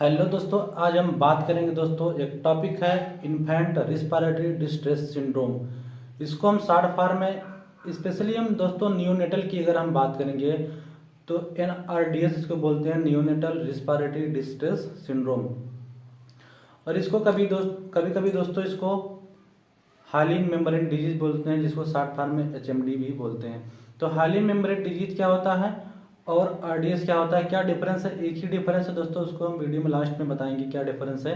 Hello दोस्तों, आज हम बात करेंगे दोस्तों। एक टॉपिक है इन्फेंट रिस्पिरेटरी डिस्ट्रेस सिंड्रोम। इसको हम शॉर्ट फॉर्म में स्पेशली हम दोस्तों नियोनेटल की अगर हम बात करेंगे तो NRDS इसको बोलते हैं, नियोनेटल रिस्पिरेटरी डिस्ट्रेस सिंड्रोम। और इसको कभी कभी दोस्तों इसको हाइलिन मेम्ब्रेन डिजीज बोलते हैं, जिसको शॉर्ट फॉर्म में HMD भी बोलते हैं। तो हाइलिन मेम्ब्रेन डिजीज क्या होता है और RDS क्या होता है, क्या डिफरेंस है? एक ही डिफरेंस है दोस्तों, उसको हम वीडियो में लास्ट में बताएंगे क्या डिफरेंस है।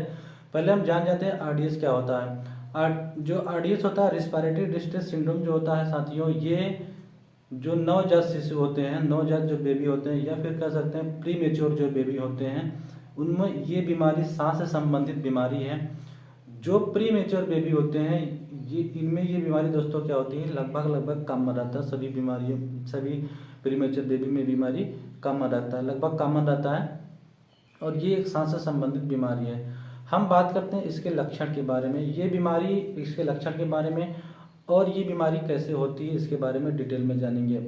पहले हम जान जाते हैं RDS क्या होता है। जो RDS होता है, रिस्पिरेटरी डिस्ट्रेस सिंड्रोम जो होता है साथियों, ये जो नवजात शिशु होते हैं, नवजात जो बेबी होते हैं, या फिर कह सकते हैं प्री मेच्योर जो बेबी होते हैं, उनमें ये बीमारी सांस से संबंधित बीमारी है। जो प्री मेच्योर बेबी होते हैं, ये इनमें ये बीमारी दोस्तों क्या होती है, लगभग कॉमन रहता है। सभी प्री मेच्योर बेबी में बीमारी कॉमन रहता है, लगभग कॉमन रहता है। और ये एक सांस से संबंधित बीमारी है। हम बात करते हैं इसके लक्षण के बारे में, ये बीमारी इसके लक्षण के बारे में, और ये बीमारी कैसे होती है इसके बारे में डिटेल में जानेंगे।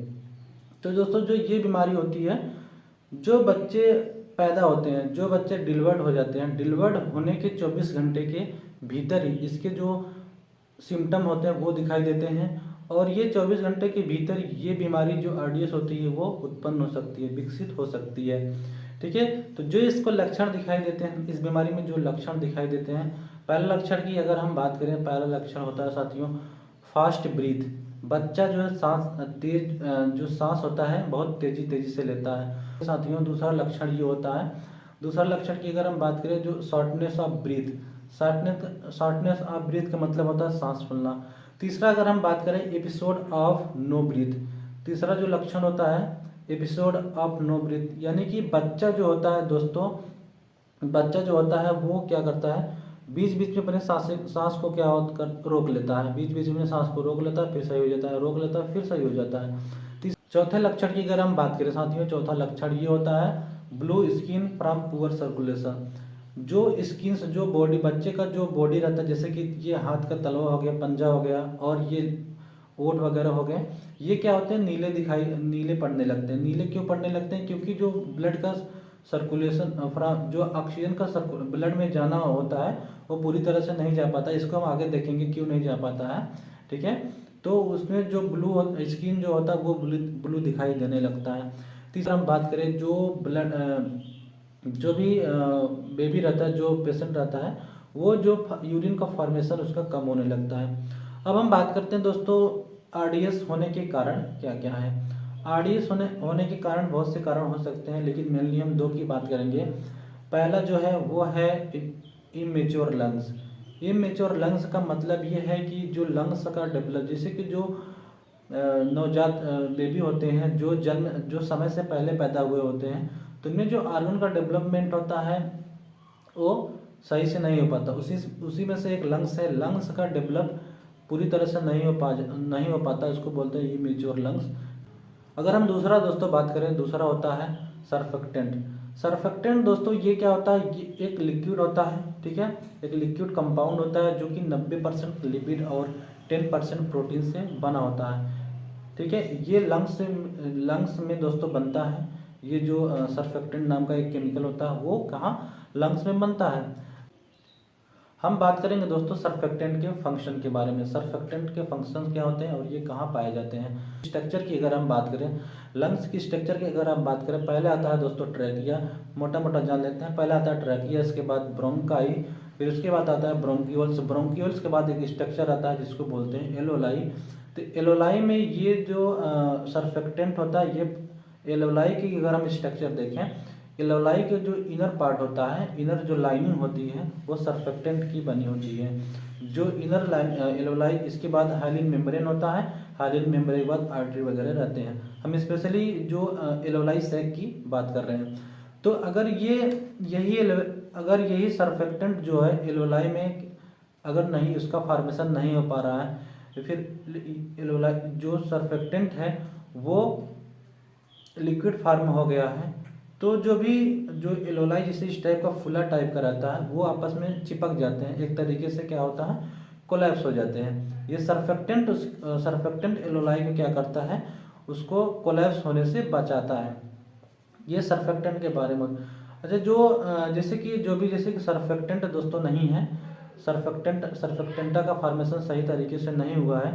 तो दोस्तों, जो ये बीमारी होती है, जो बच्चे पैदा होते हैं, जो बच्चे डिलीवर्ड हो जाते हैं, डिलीवर्ड होने के 24 घंटे के भीतर ही इसके जो सिम्टम होते हैं वो दिखाई देते हैं। और ये 24 घंटे के भीतर ये बीमारी जो RDS होती है वो उत्पन्न हो सकती है, विकसित हो सकती है। ठीक है, तो जो इसको लक्षण दिखाई देते हैं, इस बीमारी में जो लक्षण दिखाई देते हैं, पहला लक्षण की अगर हम बात करें, पहला लक्षण होता है साथियों फास्ट ब्रीथ। बच्चा जो है जो सांस होता है बहुत तेजी से लेता है साथियों। दूसरा लक्षण ये होता है, दूसरा लक्षण की अगर हम बात करें, जो shortness of breath. Shortness of breath का मतलब होता है सांस फूलना। तीसरा अगर हम बात करें, एपिसोड ऑफ नो ब्रीथ। तीसरा जो लक्षण होता है एपिसोड ऑफ नो ब्रीथ, यानी कि बच्चा जो होता है दोस्तों, बच्चा जो होता है वो क्या करता है, बीच बीच में अपने सांस को क्या कर रोक लेता है, बीच बीच में सांस को रोक लेता है, फिर सही हो जाता है, रोक लेता है, फिर सही हो जाता है। चौथे लक्षण की अगर हम बात करें साथियों, चौथा लक्षण ये होता है blue skin from poor circulation. जो स्किन से जो बॉडी, बच्चे का जो बॉडी रहता है, जैसे कि ये हाथ का तलवा हो गया, पंजा हो गया, और ये ओट वगैरह हो गए, ये क्या होते हैं, नीले पड़ने लगते हैं। नीले क्यों पड़ने लगते हैं? क्योंकि जो ब्लड का सर्कुलेशन, जो ऑक्सीजन का ब्लड में जाना होता है वो पूरी तरह से नहीं जा पाता। इसको हम आगे देखेंगे क्यों नहीं जा पाता है। ठीक है, तो उसमें जो स्किन जो होता है वो ब्लू दिखाई देने लगता है। तीसरा हम बात करें, जो ब्लड जो भी बेबी रहता है, जो पेशेंट रहता है, वो जो यूरिन का फॉर्मेशन उसका कम होने लगता है। अब हम बात करते हैं दोस्तों RDS होने के कारण क्या क्या है। RDS होने के कारण बहुत से कारण हो सकते हैं, लेकिन मेनली हम दो की बात करेंगे। पहला जो है वो है इमेच्योर लंग्स। इमेच्योर लंग्स का मतलब ये है कि जो लंग्स का डेवलप, जैसे कि जो नवजात बेबी होते हैं, जो समय से पहले पैदा हुए होते हैं, तो इनमें जो ऑर्गन का डेवलपमेंट होता है वो सही से नहीं हो पाता। उसी में से एक लंग्स है। लंग्स का डेवलप पूरी तरह से नहीं हो पाता, इसको बोलते हैं इमेच्योर लंग्स। अगर हम दूसरा दोस्तों बात करें, दूसरा होता है सरफेक्टेंट। सरफेक्टेंट दोस्तों ये क्या होता है, ये एक लिक्विड होता है। ठीक है, एक लिक्विड कंपाउंड होता है जो कि 90% लिपिड और 10% प्रोटीन से बना होता है। ठीक है, ये लंग्स में दोस्तों बनता है। ये जो सरफेक्टेंट नाम का एक केमिकल होता है वो कहाँ, लंग्स में बनता है। हम बात करेंगे दोस्तों सरफेक्टेंट के फंक्शन के बारे में। सरफेक्टेंट के फंक्शन क्या होते हैं और ये कहाँ पाए जाते हैं। स्ट्रक्चर की अगर हम बात करें, लंग्स की स्ट्रक्चर की अगर हम बात करें, पहले आता है दोस्तों ट्रैकिया। मोटा मोटा जान लेते हैं, पहले आता है ट्रैकिया, इसके बाद ब्रोंकाई, फिर उसके बाद आता है ब्रोंकियोल्स। ब्रोंकियोल्स के बाद एक स्ट्रक्चर आता है जिसको बोलते हैं एलोलाई। तो एलोलाई में ये जो सरफेक्टेंट होता है, ये एलोलाई की अगर हम स्ट्रक्चर देखें, एलोलाई के जो इनर पार्ट होता है, इनर जो लाइनिंग होती है वो सरफेक्टेंट की बनी होती है। जो इनर लाइन एलोलाई, इसके बाद हाइलिन मेम्ब्रेन होता है, हाइलिन मेम्ब्रेन के बाद आर्टरी वगैरह रहते हैं। हम स्पेशली जो एलोलाई सैक की बात कर रहे हैं। तो अगर यही सरफेक्टेंट जो है एलोलाई में अगर नहीं, उसका फॉर्मेशन नहीं हो पा रहा है, तो फिर एलोलाई जो सरफेक्टेंट है वो लिक्विड फॉर्म हो गया है, तो जो एलोलाई जैसे इस टाइप का फुला टाइप का रहता है वो आपस में चिपक जाते हैं, एक तरीके से क्या होता है, कोलैप्स हो जाते हैं। ये सरफेक्टेंट एलोलाई को क्या करता है, उसको कोलैप्स होने से बचाता है। ये सरफेक्टेंट के बारे में। अच्छा, जैसे कि जैसे कि सर्फेक्टेंट दोस्तों नहीं है, सर्फेक्टेंटा का फॉर्मेशन सही तरीके से नहीं हुआ है,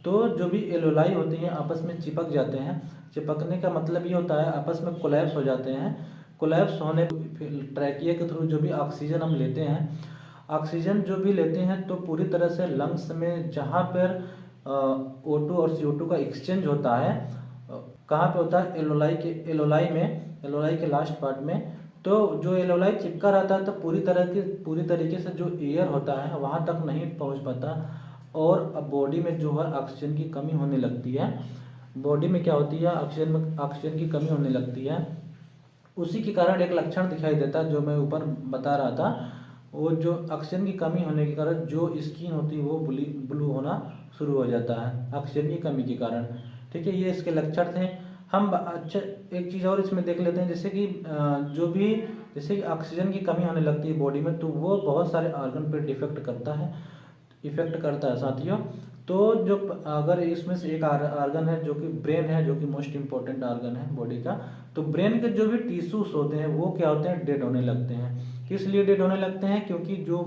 तो जो भी एलोलाई होती हैं आपस में चिपक जाते हैं। चिपकने का मतलब ये होता है आपस में कोलैप्स हो जाते हैं। कोलैप्स होने ट्रैकिया के थ्रू जो भी ऑक्सीजन हम लेते हैं, ऑक्सीजन जो भी लेते हैं तो पूरी तरह से लंग्स में जहाँ पर O2 और CO2 का एक्सचेंज होता है, कहाँ पे होता है, एलोलाई के लास्ट पार्ट में। तो जो एलोलाई चिपका रहता है तो पूरी तरीके से जो एयर होता है वहाँ तक नहीं पहुँच पाता, और अब बॉडी में जो है ऑक्सीजन की कमी होने लगती है। बॉडी में क्या होती है, ऑक्सीजन की कमी होने लगती है। उसी के कारण एक लक्षण दिखाई देता है जो मैं ऊपर बता रहा था, वो जो ऑक्सीजन की कमी होने के कारण जो स्किन होती है वो ब्लू होना शुरू हो जाता है ऑक्सीजन की कमी के कारण। ठीक है, ये इसके लक्षण थे। हम अच्छा एक चीज़ और इसमें देख लेते हैं, जैसे कि ऑक्सीजन की कमी होने लगती है बॉडी में, तो वो बहुत सारे ऑर्गन पे इफेक्ट करता है साथियों। तो जो अगर इसमें से एक ऑर्गन है जो कि ब्रेन है, जो कि मोस्ट इम्पोर्टेंट ऑर्गन है बॉडी का, तो ब्रेन के जो भी टिश्यूज होते हैं वो क्या होते हैं, डेड होने लगते हैं। किस लिए डेड होने लगते हैं, क्योंकि जो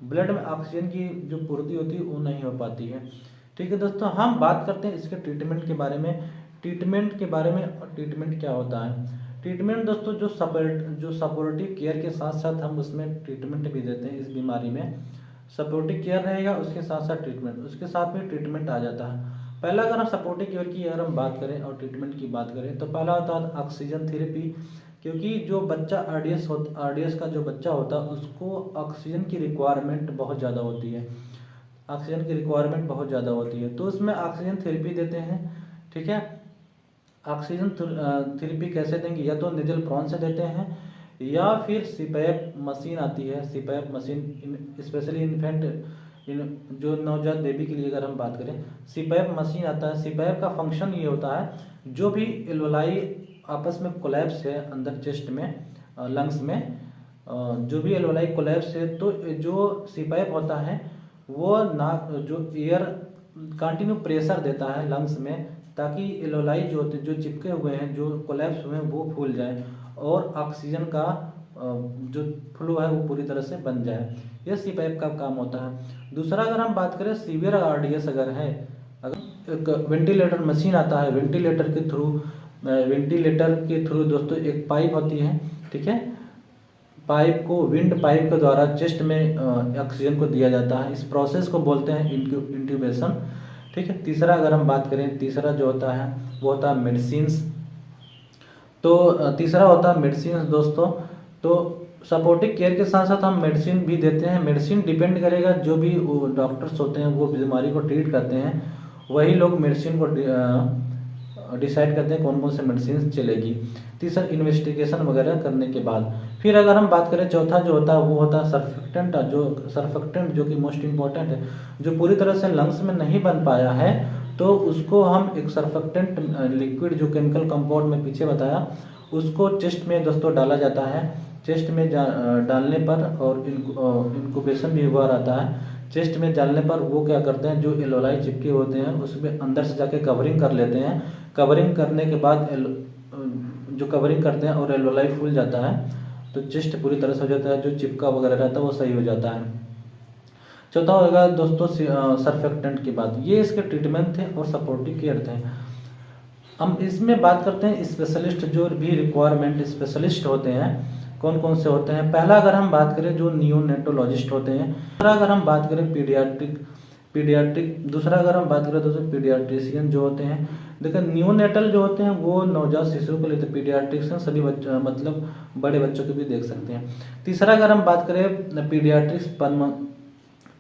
ब्लड में ऑक्सीजन की जो पूर्ति होती है वो नहीं हो पाती है। ठीक है दोस्तों, हम बात करते हैं इसके ट्रीटमेंट के बारे में। ट्रीटमेंट क्या होता है। ट्रीटमेंट दोस्तों जो सपोर्टिव केयर के साथ साथ हम उसमें ट्रीटमेंट भी देते हैं। इस बीमारी में सपोर्टिव केयर रहेगा, उसके साथ साथ ट्रीटमेंट आ जाता है। पहला अगर हम सपोर्टिव केयर की अगर हम बात करें और ट्रीटमेंट की बात करें तो पहला होता है ऑक्सीजन थेरेपी। क्योंकि जो बच्चा आरडीएस का जो बच्चा होता है उसको ऑक्सीजन की रिक्वायरमेंट बहुत ज़्यादा होती है, तो उसमें ऑक्सीजन थेरेपी देते हैं। ठीक है, ऑक्सीजन थेरेपी कैसे देंगे, या तो नेजल प्रॉन से देते हैं, या फिर सीपैप मशीन आती है। सीपैप मशीन स्पेशली जो नवजात बेबी के लिए अगर हम बात करें, सीपैप मशीन आता है। सीपैप का फंक्शन ये होता है, जो भी एलोलाई आपस में कोलैप्स है अंदर चेस्ट में, लंग्स में, जो भी एलोलाई कोलैप्स है, तो जो सीपैप होता है वो जो एयर कंटिन्यू प्रेशर देता है लंग्स में, ताकि एलोलाई जो चिपके हुए हैं, जो कोलैप्स हुए हैं, वो फूल जाए और ऑक्सीजन का जो फ्लो है वो पूरी तरह से बन जाए। यह सीपैप का काम होता है। दूसरा अगर हम बात करें सीवियर आरडीएस अगर एक वेंटिलेटर मशीन आता है। वेंटिलेटर के थ्रू दोस्तों एक पाइप होती है। ठीक है, विंड पाइप के द्वारा चेस्ट में ऑक्सीजन को दिया जाता है। इस प्रोसेस को बोलते हैं इंट्यूबेशन। ठीक है, तीसरा अगर हम बात करें, तीसरा जो होता है वो होता है मेडिसिन्स। तो तीसरा होता है मेडिसिन दोस्तों। तो सपोर्टिव केयर के साथ साथ हम मेडिसिन भी देते हैं। मेडिसिन डिपेंड करेगा, जो भी डॉक्टर्स होते हैं वो बीमारी को ट्रीट करते हैं, वही लोग मेडिसिन को डिसाइड करते हैं कौन कौन से मेडिसिन चलेगी। तीसरा इन्वेस्टिगेशन वगैरह करने के बाद फिर अगर हम बात करें, चौथा जो होता है वो होता है सर्फेक्टेंट जो कि मोस्ट इम्पॉर्टेंट है, जो पूरी तरह से लंग्स में नहीं बन पाया है, तो उसको हम एक सर्फेक्टेंट लिक्विड जो केमिकल कंपाउंड में पीछे बताया, उसको चेस्ट में दोस्तों डाला जाता है। चेस्ट में डालने पर और इंक्यूबेशन भी हुआ रहता है। चेस्ट में डालने पर वो क्या करते हैं, जो एलोलाई चिपके होते हैं उसमें अंदर से जाके कवरिंग कर लेते हैं। कवरिंग करने के बाद जो कवरिंग करते हैं और एलोलाई फूल जाता है, तो चेस्ट पूरी तरह से हो जाता है, जो चिपका वगैरह रहता है वो सही हो जाता है। चौथा होगा दोस्तों सर्फेक्टेंट की बात। ये इसके ट्रीटमेंट थे और सपोर्टिव केयर थे। हम इसमें बात करते हैं स्पेशलिस्ट, जो भी रिक्वायरमेंट स्पेशलिस्ट होते हैं कौन कौन से होते हैं। पहला अगर हम बात करें जो नियोनेटोलॉजिस्ट होते हैं। दूसरा अगर हम बात करें दूसरा अगर हम बात करें दोस्तों पीडियाट्रिशियन जो होते हैं। देखिए नियोनेटल जो होते हैं वो नवजात शिशुओं को लेते हैं। पीडियाट्रिशियन सभी बच्चों मतलब बड़े बच्चों के भी देख सकते हैं। तीसरा अगर हम बात करें पीडियाट्रिक्स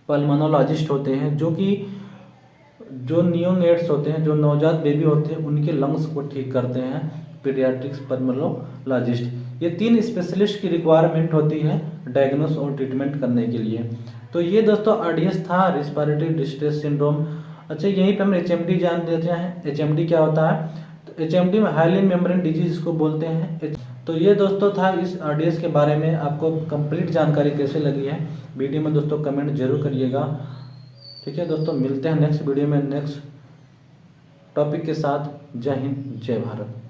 पल्मोनोलॉजिस्ट होते हैं, जो नियोनेट्स होते हैं, जो नवजात बेबी होते हैं, उनके लंग्स को ठीक करते हैं पीडियाट्रिक्स पल्मोनोलॉजिस्ट। ये तीन स्पेशलिस्ट की रिक्वायरमेंट होती है डायग्नोस और ट्रीटमेंट करने के लिए। तो ये दोस्तों आरडीएस था, रेस्पिरेटरी डिस्ट्रेस सिंड्रोम। अच्छा, यहीं पे हम एचएमडी जान देते हैं। एचएमडी क्या होता है, तो एचएमडी में हाइलिन मेम्ब्रेन डिजीज को बोलते हैं। तो ये दोस्तों था इस आरडीएस के बारे में। आपको कंप्लीट जानकारी कैसे लगी है वीडियो में दोस्तों कमेंट जरूर करिएगा। ठीक है दोस्तों, मिलते हैं नेक्स्ट वीडियो में नेक्स्ट टॉपिक के साथ। जय हिंद, जय भारत।